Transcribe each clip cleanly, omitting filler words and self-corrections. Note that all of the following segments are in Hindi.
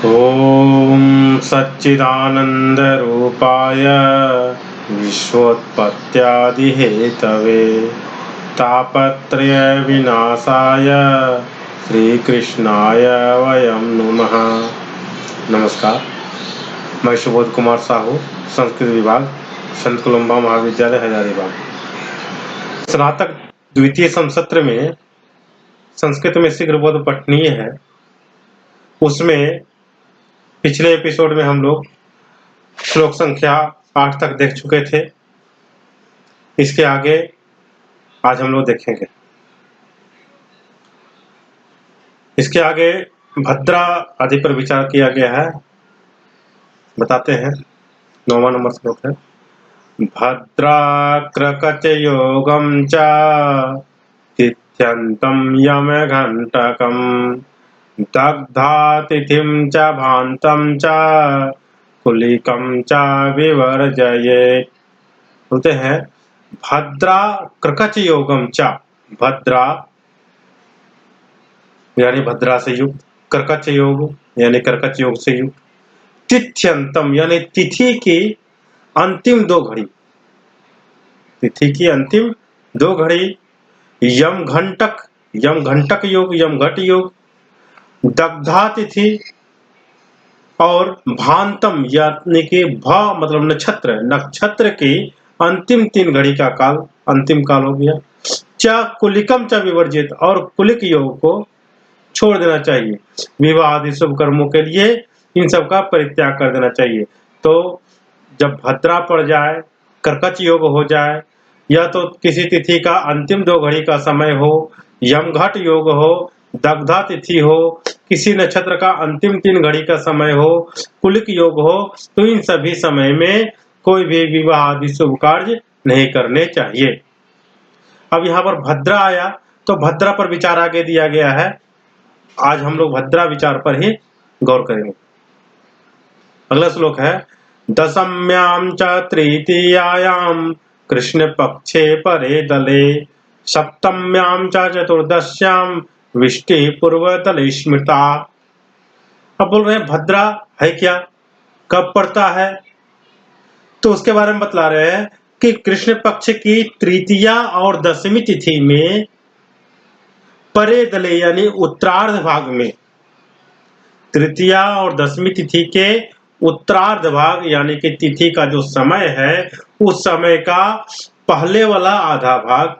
ॐ सच्चिदानन्दरूपाय विश्वोत्पत्त्यादिहेतवे तापत्रयविनाशाय श्रीकृष्णाय वयं नुमः। नमस्कार, मैं सुबोध कुमार साहू, संस्कृत विभाग, संत कोलंबा महाविद्यालय हजारीबाग। स्नातक द्वितीय समसत्र में संस्कृत में शीघ्रबोध पठनीय है। उसमें पिछले एपिसोड में हम लोग श्लोक संख्या 8 तक देख चुके थे। इसके आगे आज हम लोग देखेंगे। इसके आगे भद्रा आदि पर विचार किया गया है। बताते हैं। 9वां नंबर श्लोक है। भद्रा क्रकच योगम च तिथ्यंतम यम घंटकम दग्धा तिथिम च भांतम च कुलिकम च विवर्जयेत्। बोलते हैं भद्रा क्रकच योगम च। भद्रा यानी भद्रा से युक्त, कर्कच योग यानी कर्कच योग से युक्त, तिथ्यंतम यानी तिथि की अंतिम 2 घड़ी, तिथि की अंतिम 2 घड़ी, यम घंटक योग, यम घट योग, दग्धा तिथि और भांतम यानी कि भ मतलब नक्षत्र की अंतिम 3 घड़ी का काल, अंतिम काल हो गया। च कुलिकम च विवर्जित, और कुलिक योग को छोड़ देना चाहिए। विवाह आदि शुभ कर्मों के लिए इन सब का परित्याग कर देना चाहिए। तो जब भद्रा पड़ जाए, कर्कच योग हो जाए, या तो किसी तिथि का अंतिम 2 घड़ी का समय हो, यमघट योग हो, दग्धा तिथि हो, किसी नक्षत्र का अंतिम 3 घड़ी का समय हो, कुलिक योग हो, तो इन सभी समय में कोई भी विवाह आदि शुभ कार्य नहीं करने चाहिए। अब यहाँ पर भद्रा आया तो भद्रा पर विचार आगे दिया गया है। आज हम लोग भद्रा विचार पर ही गौर करेंगे। अगला श्लोक है। दशम्यां च तृतीयायां कृष्ण पक्षे परे दले सप्तम्यां च चतुर्दश्यां विष्टि पूर्वतले स्मृता। अब बोल रहे हैं भद्रा है क्या, कब पड़ता है, तो उसके बारे में बतला रहे हैं कि कृष्ण पक्ष की तृतीया और दशमी तिथि में परे दले यानी उत्तरार्ध भाग में, तृतीया और दशमी तिथि के उत्तरार्ध भाग यानी कि तिथि का जो समय है, उस समय का पहले वाला आधा भाग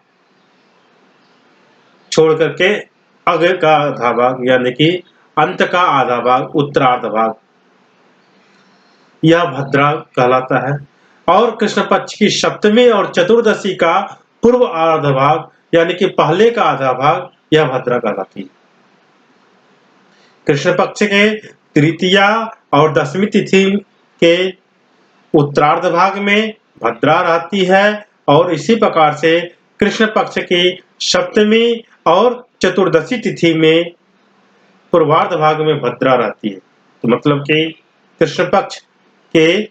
छोड़ करके आगे का आधा भाग यानी कि अंत का आधा भाग, उत्तरार्ध भाग, यह भद्रा कहलाता है। और कृष्ण पक्ष की सप्तमी और चतुर्दशी का पूर्व आधा भाग यानी कि पहले का आधा भाग, यह भद्रा कहलाती है। कृष्ण पक्ष के तृतीया और दशमी तिथि के उत्तरार्ध भाग में भद्रा रहती है, और इसी प्रकार से कृष्ण पक्ष की सप्तमी और चतुर्दशी तिथि में पूर्वार्ध भाग में भद्रा रहती है। तो मतलब कि कृष्ण पक्ष के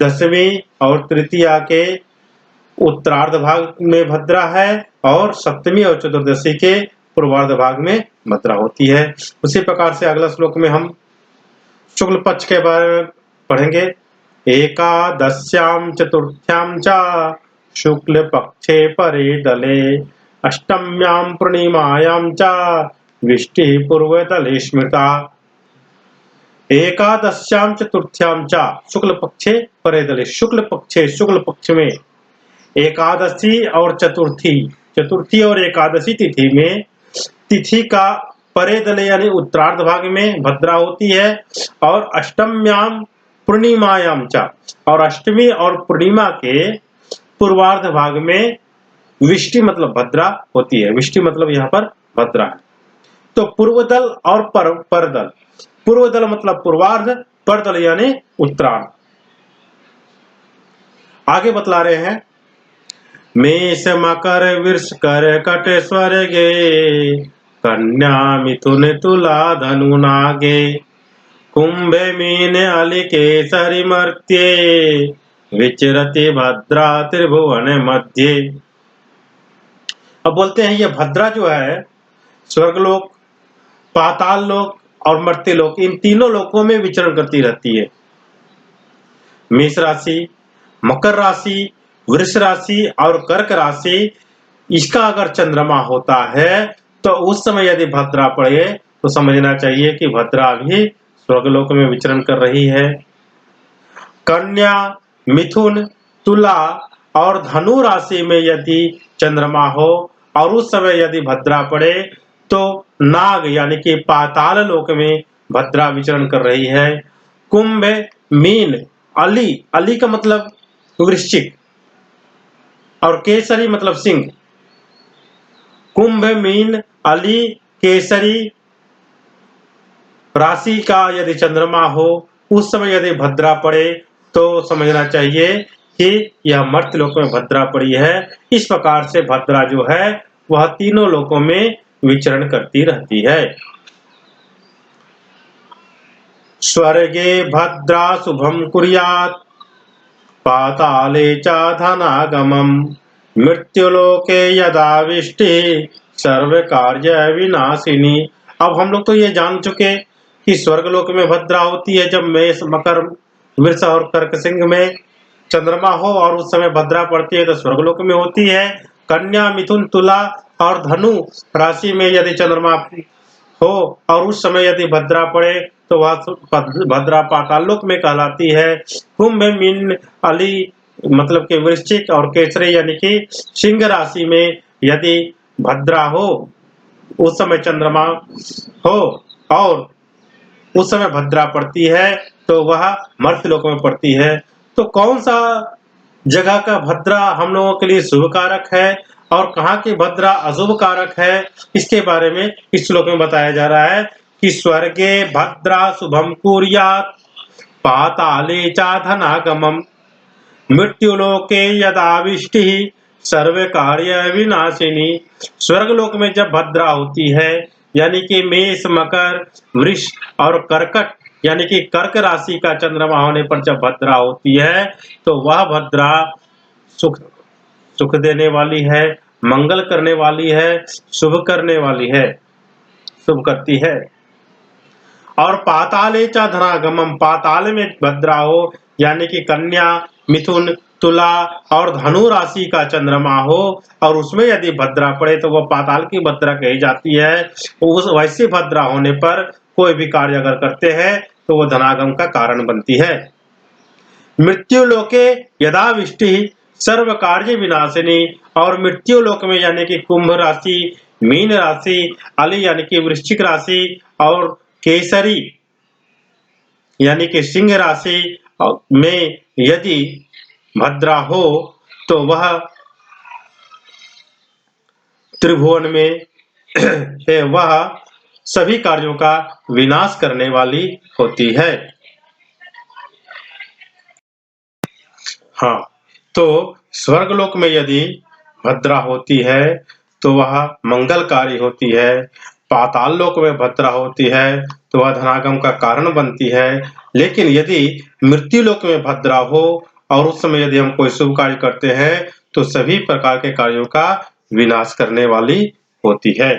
दशमी और तृतीया के उत्तरार्ध भाग में भद्रा है, और सप्तमी और चतुर्दशी के पूर्वार्ध भाग में भद्रा होती है। उसी प्रकार से अगला श्लोक में हम शुक्ल पक्ष के बारे में पढ़ेंगे। एकादश्यां चतुर्थ्यां च शुक्ल पक्षे परे दले अष्टम्यां पूर्णिमायां च विष्टि पूर्वतले स्मृता। एकादश्यां चतुर्थ्यां च शुक्ल पक्षे परे दले, शुक्ल पक्ष में एकादशी और चतुर्थी और एकादशी तिथि में तिथि का परे दले यानी उत्तरार्ध भाग में भद्रा होती है, और अष्टम्याम पूर्णिमायाम च, और अष्टमी और पूर्णिमा के पूर्वार्ध भाग में विष्टि मतलब भद्रा होती है। विष्टि मतलब यहाँ पर भद्रा है। तो पूर्वदल और परदल, पूर्वदल मतलब पूर्वार्ध, परदल यानी उत्तरार्ध। आगे बतला रहे हैं। मेष मकर वृष कर्कट स्वर्गे कन्या मिथुन तुला धनु नागे कुंभे मीन अलिके सरिमर्त्ये विचरति भद्रा त्रिभुवन मध्य। अब बोलते हैं ये भद्रा जो है स्वर्गलोक, पाताल लोक और मर्त्य लोक, इन तीनों लोकों में विचरण करती रहती है। मेष राशि, मकर राशि, वृष राशि और कर्क राशि, इसका अगर चंद्रमा होता है तो उस समय यदि भद्रा पड़े तो समझना चाहिए कि भद्रा भी स्वर्गलोक में विचरण कर रही है। कन्या, मिथुन, तुला और धनु राशि में यदि चंद्रमा हो और उस समय यदि भद्रा पड़े तो नाग यानी कि पाताल लोक में भद्रा विचरण कर रही है। कुंभ, मीन, अली, अली का मतलब वृश्चिक और केसरी मतलब सिंह। कुंभ, मीन, अली, केसरी राशि का यदि चंद्रमा हो उस समय यदि भद्रा पड़े तो समझना चाहिए कि यह मर्त्य लोक में भद्रा पड़ी है। इस प्रकार से भद्रा जो है वह तीनों लोकों में विचरण करती रहती है। स्वर्गे भद्रा शुभम कुर्यात्, पाताले च धनागमम्, मृत्युलोके यदाविष्टि सर्व कार्य विनाशिनी। अब हम लोग तो ये जान चुके कि स्वर्गलोक में भद्रा होती है जब मेष, मकर, वृष और कर्क सिंह में चंद्रमा हो और उस समय भद्रा पड़ती है तो स्वर्गलोक में होती है। कन्या, मिथुन, तुला और धनु राशि में यदि चंद्रमा हो और उस समय यदि भद्रा पड़े तो वह भद्रा पाताल लोक में कहलाती है। कुंभ, मीन, अली मतलब कि वृश्चिक और केसरी यानी कि सिंह राशि में यदि भद्रा हो उस समय चंद्रमा हो और उस समय भद्रा पड़ती है तो वह मर्त्य लोक में पड़ती है। तो कौन सा जगह का भद्रा हम लोगों के लिए शुभ कारक है और कहाँ की भद्रा अशुभ कारक है, इसके बारे में इस श्लोक में बताया जा रहा है कि स्वर्गे भद्रा शुभम कुर्यात्, पाताले च धनागमम्, मृत्युलोके यदाविष्टि सर्व कार्य विनाशिनी। स्वर्गलोक में जब भद्रा होती है यानी कि मेष, मकर, वृष और कर्कट यानी कि कर्क राशि का चंद्रमा होने पर जब भद्रा होती है तो वह भद्रा सुख देने वाली है, मंगल करने वाली है, शुभ करने वाली है, शुभ करती है। और पाताले च धनागमम्, पाताल में भद्रा हो यानी कि कन्या, मिथुन, तुला और धनु राशि का चंद्रमा हो और उसमें यदि भद्रा पड़े तो वह पाताल की भद्रा कही जाती है। उस वैसी भद्रा होने पर कोई भी कार्य अगर करते हैं तो वह धनागम का कारण बनती है। मृत्यु लोके यदाविष्टि सर्व कार्य विनाशिनी, और मृत्यु लोक में यानी कि कुंभ राशि, मीन राशि, अली यानी कि वृश्चिक राशि और केसरी यानी कि सिंह राशि में यदि भद्रा हो तो वह त्रिभुवन में है, वह सभी कार्यों का विनाश करने वाली होती है। हाँ, तो स्वर्गलोक में यदि भद्रा होती है तो वह मंगलकारी होती है। पाताल लोक में भद्रा होती है तो वह धनागम का कारण बनती है। लेकिन यदि मृत्यु लोक में भद्रा हो और उस समय यदि हम कोई शुभ कार्य करते हैं तो सभी प्रकार के कार्यों का विनाश करने वाली होती है।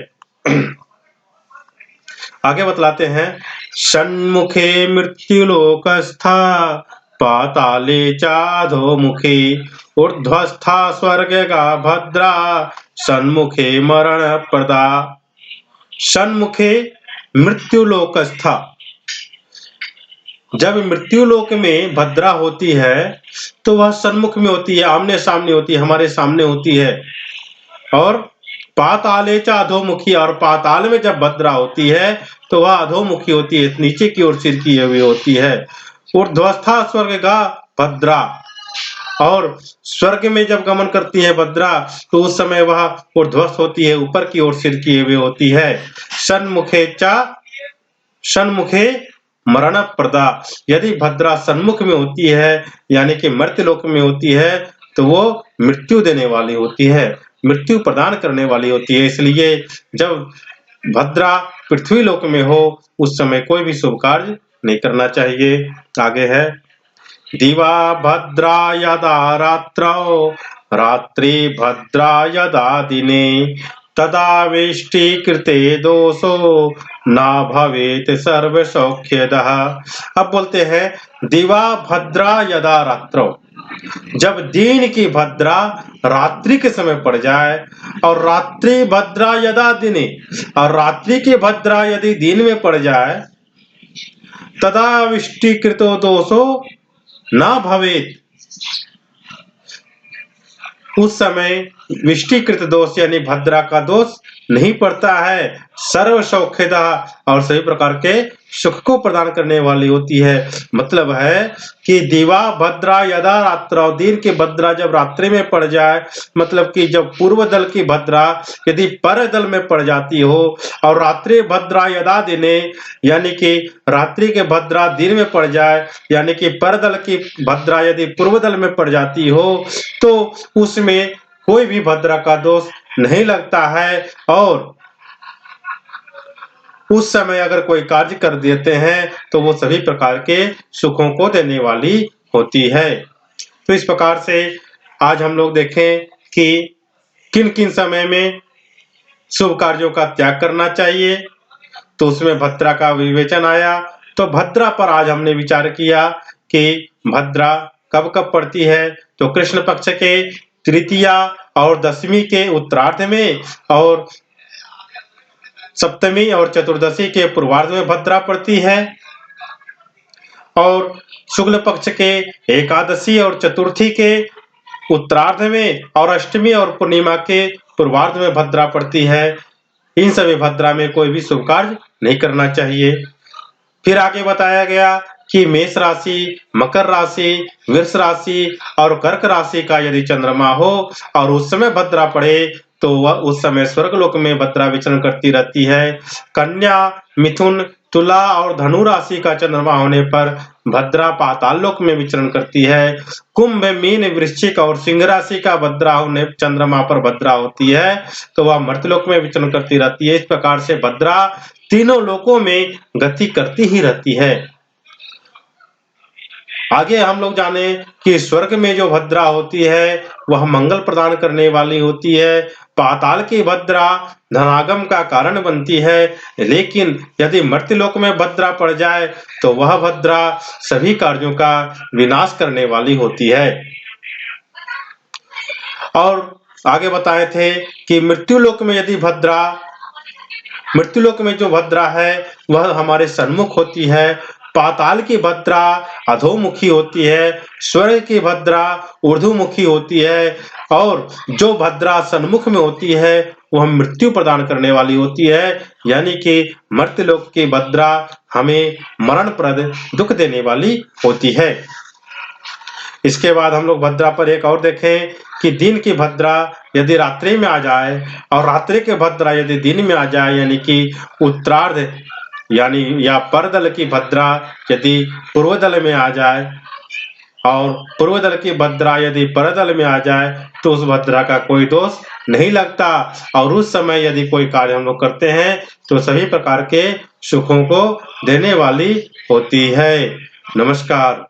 आगे बतलाते हैं, षण्मुखे मृत्युलोकस्था, पाताले चाधोमुखे, ऊर्ध्वस्था स्वर्गगा भद्रा, षण्मुखे मरण प्रदा। षण्मुखे मृत्युलोकस्था, जब मृत्युलोक में भद्रा होती है तो वह सन्मुख में होती है, आमने सामने होती है, हमारे सामने होती है। और पाताले च अधोमुखी, और पाताल में जब भद्रा होती है तो वह अधोमुखी होती है, नीचे की ओर सिर की हुई होती है। ऊर्ध्वस्था स्वर्गगा भद्रा, और स्वर्ग में जब गमन करती है भद्रा तो उस समय वह ऊर्ध्वस्थ होती है, ऊपर की ओर सिर की हुई होती है। सन्मुखे च, सन्मुखे मरण प्रदा, यदि भद्रा सन्मुख में होती है यानी कि मर्त्यलोक में होती है तो वो मृत्यु देने वाली होती है, मृत्यु प्रदान करने वाली होती है। इसलिए जब भद्रा पृथ्वी लोक में हो उस समय कोई भी शुभ कार्य नहीं करना चाहिए। आगे है, दिवा भद्रा यदा रात्रौ, रात्रि भद्रा यदा दिने, तदा वेष्टीकृते दोषो ना भवेत सर्वसौख्यदः। अब बोलते हैं दिवा भद्रा यदा रात्रौ, जब दिन की भद्रा रात्रि के समय पड़ जाए, और रात्रि भद्रा यदा दिने, और रात्रि की भद्रा यदि दिन में पड़ जाए, तदा विष्टिकृतो दोषो ना भवेत, उस समय विष्टिकृत दोष यानी भद्रा का दोष नहीं पड़ता है। सर्व सौख्यदा, और सभी प्रकार के सुख को प्रदान करने वाली होती है। मतलब है कि दिवा भद्रा यदा रात्रौ, दिन की भद्रा जब रात्रि में पड़ जाए, मतलब कि जब पूर्व दल की भद्रा यदि पर दल में पड़ जाती हो, और रात्रि भद्रा यदा दिने, यानी कि रात्रि के भद्रा दिन में पड़ जाए, यानी कि पर दल की भद्रा यदि पूर्व दल में पड़ जाती हो, तो उसमें कोई भी भद्रा का दोष नहीं लगता है, और उस समय अगर कोई कार्य कर देते हैं तो वो सभी प्रकार के सुखों को देने वाली होती है। तो इस प्रकार से आज हम लोग देखें कि किन किन समय में शुभ कार्यों का त्याग करना चाहिए, तो उसमें भद्रा का विवेचन आया। तो भद्रा पर आज हमने विचार किया कि भद्रा कब कब पड़ती है, तो कृष्ण पक्ष के तृतीया और दशमी के उत्तरार्ध में, और सप्तमी और चतुर्दशी के पूर्वार्ध में भद्रा पड़ती है, और शुक्ल पक्ष के एकादशी और चतुर्थी के उत्तरार्ध में, और अष्टमी और पूर्णिमा के पूर्वार्ध में भद्रा पड़ती है। इन सभी भद्रा में कोई भी शुभ कार्य नहीं करना चाहिए। फिर आगे बताया गया कि मेष राशि, मकर राशि, वृष राशि और कर्क राशि का यदि चंद्रमा हो और उस समय भद्रा पड़े, तो वह उस समय स्वर्ग लोक में भद्रा विचरण करती रहती है। कन्या, मिथुन, तुला और धनु राशि का चंद्रमा होने पर भद्रा पाताल लोक में विचरण करती है। कुंभ, मीन, वृश्चिक और सिंह राशि का भद्रा होने चंद्रमा पर भद्रा होती है, तो वह मर्त्यलोक में विचरण करती रहती है। इस प्रकार से भद्रा तीनों लोकों में गति करती ही रहती है। आगे हम लोग जाने कि स्वर्ग में जो भद्रा होती है वह मंगल प्रदान करने वाली होती है। पाताल की भद्रा धनागम का कारण बनती है, लेकिन यदि मर्त्यलोक में भद्रा पड़ जाए तो वह भद्रा सभी कार्यों का विनाश करने वाली होती है। और आगे बताए थे कि मृत्युलोक में यदि भद्रा, मृत्युलोक में जो भद्रा है वह हमारे सन्मुख होती है। पाताल की भद्रा अधोमुखी होती है, स्वर्ग की भद्रा ऊर्ध्वमुखी होती है, और जो भद्रा सन्मुख में होती है वह मृत्यु प्रदान करने वाली होती है, यानी कि मर्त्यलोक की भद्रा हमें मरणप्रद दुख देने वाली होती है। इसके बाद हम लोग भद्रा पर एक और देखें कि दिन की भद्रा यदि रात्रि में आ जाए, और रात्रि के भद्रा यदि दिन में आ जाए, यानी कि उत्तरार्ध यानी या परदल की भद्रा यदि पूर्व दल में आ जाए, और पूर्व दल की भद्रा यदि परदल में आ जाए, तो उस भद्रा का कोई दोष नहीं लगता, और उस समय यदि कोई कार्य हम लोग करते हैं तो सभी प्रकार के सुखों को देने वाली होती है। नमस्कार।